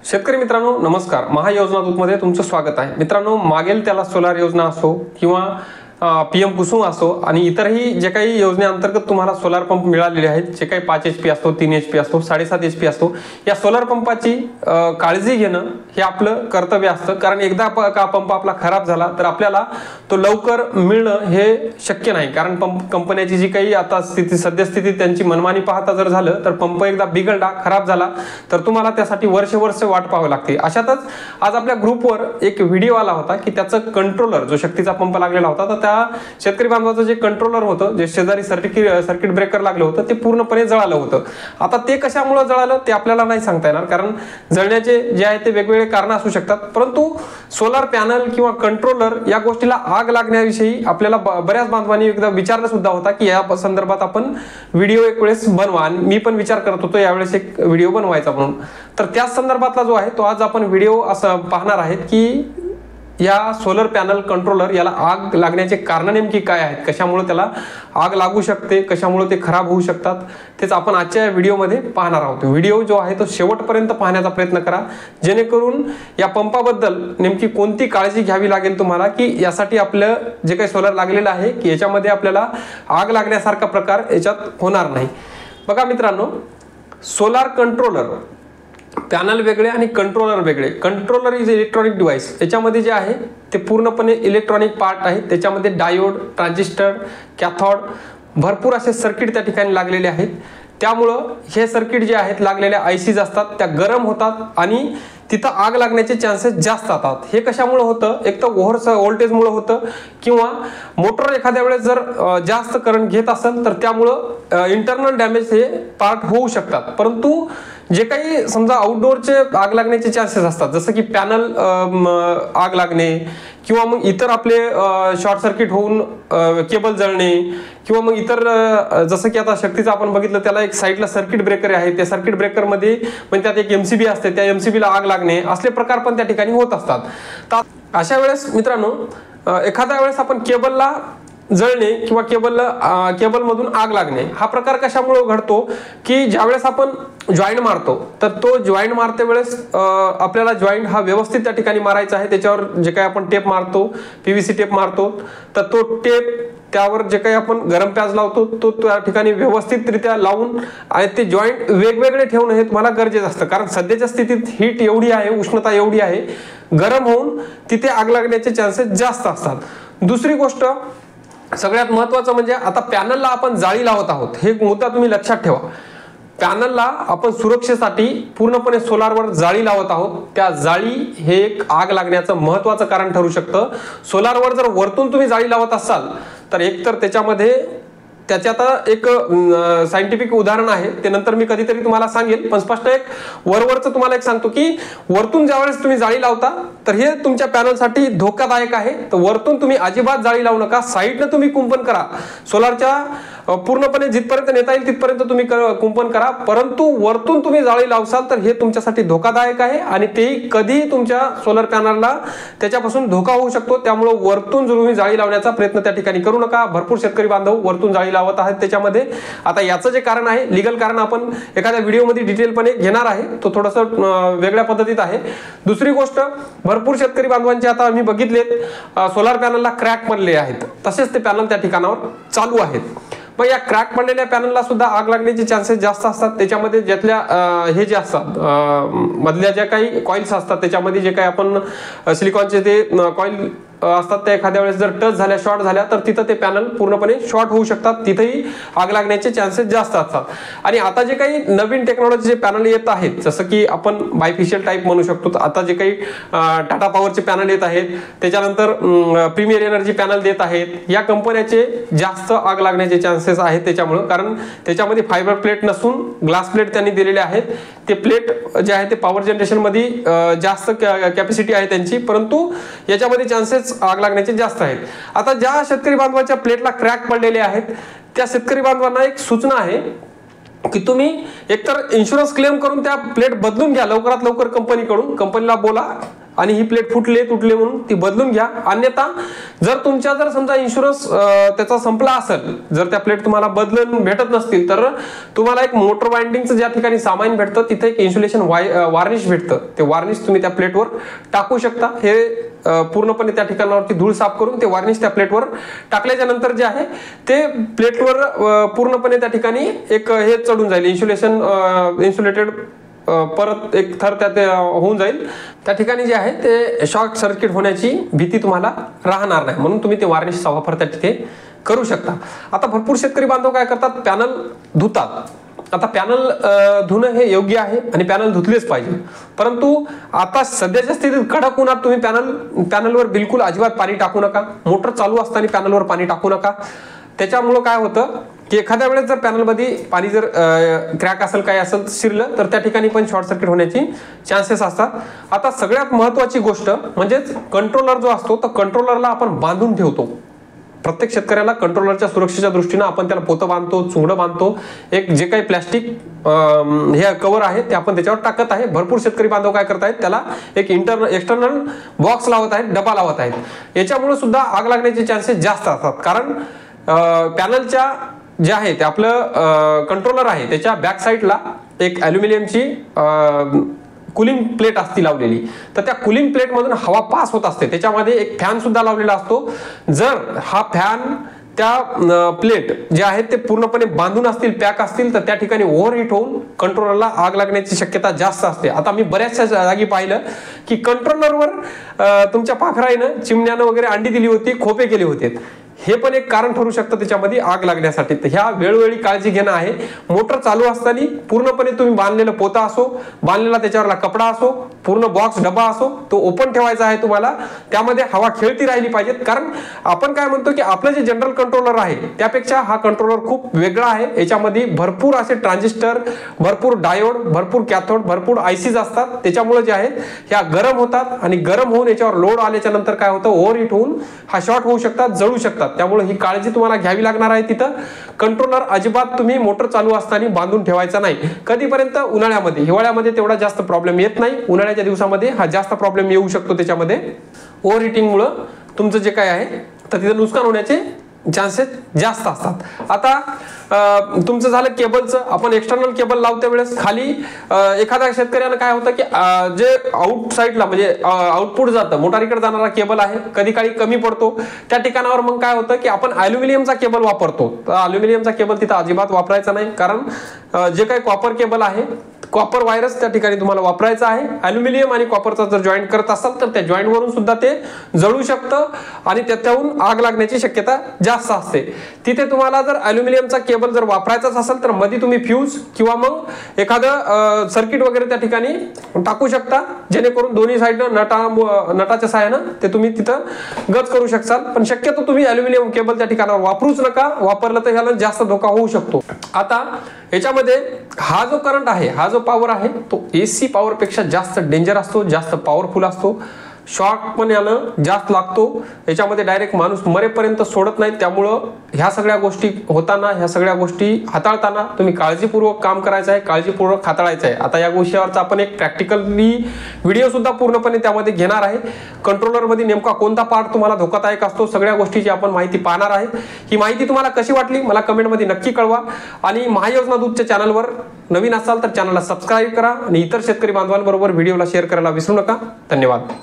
शेतकरी मित्रांनो नमस्कार। महायोजना दूतमध्ये तुमचं स्वागत आहे। मित्रांनो, मागेल त्याला सोलार योजना असो किंवा पीएम कुसुम असो आणि इतरही जे काही योजनेअंतर्गत तुम्हाला सोलार पंप मिळालेले आहेत, जे काही 5 HP असतो, 3 HP असतो, 7.5 HP असतो, या सोलार पंपाची काळजी घेणं हे आपलं कर्तव्य असतं। कारण एकदा का पंप आपला खराब झाला तर आपल्याला तो लवकर मिळणं हे शक्य नाही। कारण कंपन्याची जी काही आता स्थिती सद्यस्थिती त्यांची मनमानी पाहता जर झालं तर पंप एकदा बिघडला, खराब झाला तर तुम्हाला त्यासाठी वर्ष वाट पाहावी लागते। अशातच आज आपल्या ग्रुपवर एक व्हिडिओ आला होता की त्याचं कंट्रोलर, जो शक्तीचा पंप लागलेला होता, तर त्या शेतकरी बांधवाचं जे कंट्रोलर होतं, जे शेजारी सर्किट ब्रेकर लागलं होतं, ते पूर्णपणे जळालं होतं। आता ते कशामुळे जळालं ते आपल्याला नाही सांगता येणार, कारण जळण्याचे जे आहे ते वेगवेगळे कारण असू शकतात। परंतु सोलार पॅनल किंवा कंट्रोलर या गोष्टीला आग लागण्याविषयी आपल्याला बऱ्याच बांधवांनी एकदा विचारलं सुद्धा होता की या संदर्भात आपण व्हिडिओ एक वेळेस बनवा, आणि मी पण विचार करत होतो यावेळेस एक व्हिडिओ बनवायचा म्हणून। तर त्याच संदर्भातला जो आहे तो आज आपण व्हिडिओ असं पाहणार आहेत की या सोलर पॅनल कंट्रोलर याला आग लागण्याचे कारण नेमकी काय आहेत, कशामुळे त्याला आग लागू शकते, कशामुळे ते खराब होऊ शकतात, तेच आपण आजच्या व्हिडिओमध्ये पाहणार आहोत। व्हिडिओ जो आहे तो शेवटपर्यंत पाहण्याचा प्रयत्न करा, जेणेकरून या पंपाबद्दल नेमकी कोणती काळजी घ्यावी लागेल तुम्हाला, की यासाठी आपलं जे काही सोलर लागलेलं आहे की याच्यामध्ये आपल्याला आग लागण्यासारखा प्रकार याच्यात होणार नाही। बघा मित्रांनो, सोलार कंट्रोलर पॅनल वेगळे आणि कंट्रोलर वेगळे। कंट्रोलर इज इलेक्ट्रॉनिक डिव्हाइस, याच्यामध्ये जे आहे ते पूर्णपणे इलेक्ट्रॉनिक पार्ट आहे। त्याच्यामध्ये डायोड, ट्रान्झिस्टर, कॅथोड, भरपूर असे सर्किट त्या ठिकाणी लागलेले आहेत। त्यामुळं हे सर्किट जे आहेत लागलेल्या आयसीज असतात त्या गरम होतात आणि तिथं आग लागण्याचे चान्सेस जास्त असतात। हे कशामुळे होतं, एक तर ओव्हर व्होल्टेजमुळे होतं, किंवा मोटर एखाद्या वेळेस जर जास्त करंट घेत असेल तर त्यामुळं इंटरनल डॅमेज हे पार्ट होऊ शकतात। परंतु जे काही समजा आउटडोअरचे आग लागण्याचे चान्सेस असतात, जसं की पॅनल आग लागणे, किंवा मग इतर आपले शॉर्ट सर्किट होऊन केबल जळणे, किंवा मग इतर जसं की आता शक्तीचं आपण बघितलं, त्याला एक साईडला सर्किट ब्रेकर आहे, त्या सर्किट ब्रेकरमध्ये म्हणजे त्यात एक MCB असते, त्या MCBला आग लागणे, असले प्रकार पण त्या ठिकाणी होत असतात। तर अशा वेळेस मित्रांनो, एखाद्या वेळेस आपण केबलला जळणे किंवा केबलमधून आग लागणे हा प्रकार कशामुळे घडतो, की ज्यावेळेस आपण जॉईंट मारतो तर तो जॉईंट मारते वेळेस आपल्याला जॉईंट हा व्यवस्थित त्या ठिकाणी मारायचा आहे। त्याच्यावर जे काही आपण टेप मारतो, PVC टेप मारतो, तर तो टेप त्यावर जे काही आपण गरम प्याज लावतो तो त्या ठिकाणी व्यवस्थितरित्या लावून आणि ते जॉईंट वेगवेगळे ठेवणं हे तुम्हाला गरजेचं असतं। कारण सध्याच्या स्थितीत हीट एवढी आहे, उष्णता एवढी आहे, गरम होऊन तिथे आग लागण्याचे चान्सेस जास्त असतात। दुसरी गोष्ट सगळ्यात महत्त्वाचं म्हणजे आता पॅनलला आपण जाळी लावत आहोत, हे मुद्दा तुम्ही लक्षात ठेवा। पॅनलला आपण सुरक्षेसाठी पूर्णपणे सोलारवर जाळी लावत आहोत, त्या जाळी हे एक आग लागण्याचं महत्त्वाचं कारण ठरू शकतं। सोलारवर जर वरतून तुम्ही जाळी लावत असाल तर एकतर त्याचे आता एक सायंटिफिक उदाहरण आहे, ते नंतर मी कधीतरी तुम्हाला सांगेल, पण स्पष्ट एक वरवरचं तुम्हाला एक सांगतो की वरतून ज्यावेळेस तुम्ही जाळी लावता तर हे तुमच्या पॅनलसाठी धोकादायक आहे। तर वरतून तुम्ही अजिबात जाळी लावू नका, साईडनं तुम्ही कुंपण करा, सोलारच्या पूर्णपणे जिथपर्यंत नेता येईल तिथपर्यंत तुम्ही कुंपण करा, परंतु वरतून तुम्ही जाळी लावसाल तर हे तुमच्यासाठी धोकादायक आहे आणि तेही कधीही तुमच्या सोलर पॅनलला त्याच्यापासून धोका होऊ शकतो। त्यामुळे वरतून तुम्ही जाळी लावण्याचा प्रयत्न त्या ठिकाणी करू नका। भरपूर शेतकरी बांधव वरतून जाळी लावत आहेत त्याच्यामध्ये। आता याचं जे कारण आहे, लीगल कारण आपण एखाद्या व्हिडिओमध्ये डिटेलपणे घेणार आहे, तो थोडंसं वेगळ्या पद्धतीत आहे। दुसरी गोष्ट, भरपूर शेतकरी बांधवांचे आता आम्ही बघितलेत सोलार पॅनलला क्रॅक पडले आहेत, तसेच ते पॅनल त्या ठिकाणावर चालू आहेत। मग या क्रॅक पडलेल्या पॅनलला सुद्धा आग लागण्याचे चान्सेस जास्त असतात। त्याच्यामध्ये ज्यातल्या हे जे असतात मधल्या ज्या काही कॉइल्स असतात, त्याच्यामध्ये जे काही आपण सिलिकॉनचे ते कॉइल असतात, त्या एखाद्या वेळेस जर टच झाल्या, शॉर्ट झाल्या तर तिथं ते पॅनल पूर्णपणे शॉर्ट होऊ शकतात, तिथेही आग लागण्याचे चान्सेस जास्त असतात। आणि आता जे काही नवीन टेक्नॉलॉजीचे पॅनल येत आहेत, जसं की आपण बायफेशियल टाईप म्हणू शकतो, आता जे काही टाटा पॉवरचे पॅनल येत आहेत, त्याच्यानंतर प्रीमियर एनर्जी पॅनल देत आहेत, या कंपन्याचे जास्त आग लागण्याचे चान्सेस आहेत त्याच्यामुळे, कारण त्याच्यामध्ये फायबर प्लेट नसून ग्लास प्लेट त्यांनी दिलेले आहेत। ते प्लेट जे आहे ते पॉवर जनरेशन मध्ये जास्त कॅपॅसिटी आहे त्यांची, परंतु याच्यामध्ये चान्सेस आग लागण्याचे जास्त आहेत। आता ज्या शेतकरी बांधवाच्या प्लेटला क्रॅक पडलेले आहेत त्या शेतकरी बांधवांना एक सूचना आहे की तुम्ही एकतर इन्शुरन्स क्लेम करून त्या प्लेट बदलून घ्या लवकरात लवकर कंपनीकडून, कंपनीला बोला आणि ही प्लेट फुटले तुटले म्हणून ती बदलून घ्या. अन्यथा जर तुमच्या जर समजा इन्शुरन्स त्याचा संपला असेल, जर त्या प्लेट तुम्हाला बदलून भेटत नसतील, तर तुम्हाला एक मोटर वाइंडिंगचं ज्या ठिकाणी सामान भेटतं तिथे एक इन्सुलेशन वार्निश भेटतं. ते वार्निश तुम्ही त्या प्लेटवर टाकू शकता. हे पूर्णपणे त्या ठिकाणावरती धूळ साफ करून ते वार्निश त्या प्लेटवर टाकल्याच्या नंतर जे आहे ते प्लेटवर पूर्णपणे त्या ठिकाणी एक हे चढून जाईल, इन्सुलेटेड परत एक थर त्यात होऊन जाईल. त्या ठिकाणी जे आहे ते शॉर्ट सर्किट होण्याची भीती तुम्हाला राहणार नाही, म्हणून तुम्ही ते वार्निशचा वापर त्या तिथे करू शकता. आता भरपूर शेतकरी बांधव काय करतात, पॅनल धुतात. आता पॅनल धुणं हे योग्य आहे आणि पॅनल धुतलेच पाहिजे, परंतु आता सध्याच्या स्थितीत कडक उन्हात तुम्ही पॅनलवर बिलकुल अजिबात पाणी टाकू नका. मोटर चालू असताना पॅनलवर पाणी टाकू नका. त्याच्यामुळं काय होतं की एखाद्या वेळेस जर पॅनलमध्ये पाणी जर क्रॅक असेल काय असेल शिरलं तर त्या ठिकाणी पण शॉर्ट सर्किट होण्याची चान्सेस असतात. आता सगळ्यात महत्वाची गोष्ट म्हणजेच कंट्रोलर जो असतो तर कंट्रोलरला आपण बांधून ठेवतो. प्रत्येक शेतकऱ्याला कंट्रोलरच्या सुरक्षेच्या दृष्टीनं आपण त्याला पोतं बांधतो, चुंगडं बांधतो. एक जे काही प्लॅस्टिक हे कव्हर आहे ते आपण त्याच्यावर टाकत आहे. भरपूर शेतकरी बांधव काय करतायत, त्याला एक एक्सटर्नल बॉक्स लावत आहेत, डबा लावत आहेत. याच्यामुळे सुद्धा आग लागण्याचे चान्सेस जास्त असतात. कारण पॅनलच्या जे आहे ते आपलं कंट्रोलर आहे त्याच्या बॅक साईडला एक ॲल्युमिनियमची कूलिंग प्लेट असती लावलेली. तर त्या कूलिंग प्लेट मधून हवा पास होत असते. त्याच्यामध्ये एक फॅन सुद्धा लावलेला असतो. जर हा फॅन त्या प्लेट जे आहेत ते पूर्णपणे बांधून असतील, पॅक असतील, तर त्या ठिकाणी ओव्हरहीट होऊन कंट्रोलरला आग लागण्याची शक्यता जास्त असते. आता मी बऱ्याचशा जागी पाहिलं की कंट्रोलरवर तुमच्या पाखराईनं, चिमण्यानं वगैरे अंडी दिली होती, खोपे केले होते. हे पण एक कारण ठरू शकतं त्याच्यामध्ये आग लागण्यासाठी. तर ह्या वेळोवेळी काळजी घेणं आहे. मोटर चालू असताना पूर्णपणे तुम्ही बांधलेलं पोता असो, बांधलेला त्याच्यावरला कपडा असो, पूर्ण बॉक्स डबा असो, तो ओपन ठेवायचा आहे तुम्हाला. त्यामध्ये हवा खेळती राहिली पाहिजे. कारण आपण काय म्हणतो की आपलं जे जनरल कंट्रोलर आहे त्यापेक्षा हा कंट्रोलर खूप वेगळा आहे. याच्यामध्ये भरपूर असे ट्रान्झिस्टर, भरपूर डायोड, भरपूर कॅथोड, भरपूर आयसीज असतात. त्याच्यामुळे जे आहेत ह्या गरम होतात आणि गरम होऊन याच्यावर लोड आल्याच्या नंतर काय होतं, ओव्हरहीट होऊन हा शॉर्ट होऊ शकतात, जळू शकतात. त्यामुळे ही काळजी तुम्हाला घ्यावी लागणार आहे. तिथं कंट्रोलर अजिबात तुम्ही मोटर चालू असताना बांधून ठेवायचा नाही. कधीपर्यंत, उन्हाळ्यामध्ये. हिवाळ्यामध्ये तेवढा जास्त प्रॉब्लेम येत नाही. उन्हाळ्याच्या दिवसामध्ये हा जास्त प्रॉब्लेम येऊ शकतो. त्याच्यामध्ये ओव्हरहीटिंगमुळे तुमचं जे काय आहे तर तिथं नुकसान होण्याचे चान्सेस जास्त असतात. आता तुमचं झालं केबलचं. आपण एक्सटर्नल केबल लावत्या वेळेस खाली एखाद्या शेतकऱ्यानं काय होतं की जे आउटसाईडला म्हणजे आउटपुट जातं, मोटारीकडे जाणारा केबल आहे, कधी काळी कमी पडतो. त्या ठिकाणावर मग काय होतं की आपण ॲल्युमिनियमचा केबल वापरतो. तर ॲल्युमिनियमचा केबल तिथं अजिबात वापरायचा नाही. कारण जे काही कॉपर केबल आहे, कॉपर वायरस त्या ठिकाणी तुम्हाला वापरायचा आहे. ॲल्युमिनियम आणि कॉपरचा जर जॉईंट करत असाल तर त्या जॉईंट वरून सुद्धा ते जळू शकतं आणि त्याच्याहून आग लागण्याची शक्यता जास्त असते. तिथे तुम्हाला जर ॲल्युमिनियमचा केबल जर वापरायचाच असेल तर मध्ये तुम्ही फ्यूज किंवा मग एखादं सर्किट वगैरे त्या ठिकाणी टाकू शकता, जेणेकरून दोन्ही साईडनं नटाच्या सहाय्यानं ते तुम्ही तिथं गज करू शकाल. पण शक्यतो तुम्ही ॲल्युमिनियम केबल त्या ठिकाणावर वापरूच नका. वापरलं तर ह्याला जास्त धोका होऊ शकतो. आता याच्यामध्ये हा जो करंट आहे, हा जो पॉवर आहे तो AC पॉवर पेक्षा जास्त डेंजर असतो, जास्त पॉवरफुल असतो. शॉक पण यानं जास्त लागतो. याच्यामध्ये डायरेक्ट माणूस मरेपर्यंत सोडत नाही. त्यामुळं ह्या सगळ्या गोष्टी होताना, ह्या सगळ्या गोष्टी हाताळताना तुम्ही काळजीपूर्वक काम करायचं आहे, काळजीपूर्वक हाताळायचं आहे. आता या गोष्टीवरचा आपण एक प्रॅक्टिकली व्हिडिओ सुद्धा पूर्णपणे त्यामध्ये घेणार आहे. कंट्रोलरमध्ये नेमका कोणता पार्ट तुम्हाला धोकादायक असतो, सगळ्या गोष्टीची आपण माहिती पाहणार आहे. ही माहिती तुम्हाला कशी वाटली मला कमेंटमध्ये नक्की कळवा. आणि महायोजना दूतच्या चॅनलवर नवीन असाल तर चॅनलला सबस्क्राईब करा आणि इतर शेतकरी बांधवांबरोबर व्हिडिओला शेअर करायला विसरू नका. धन्यवाद.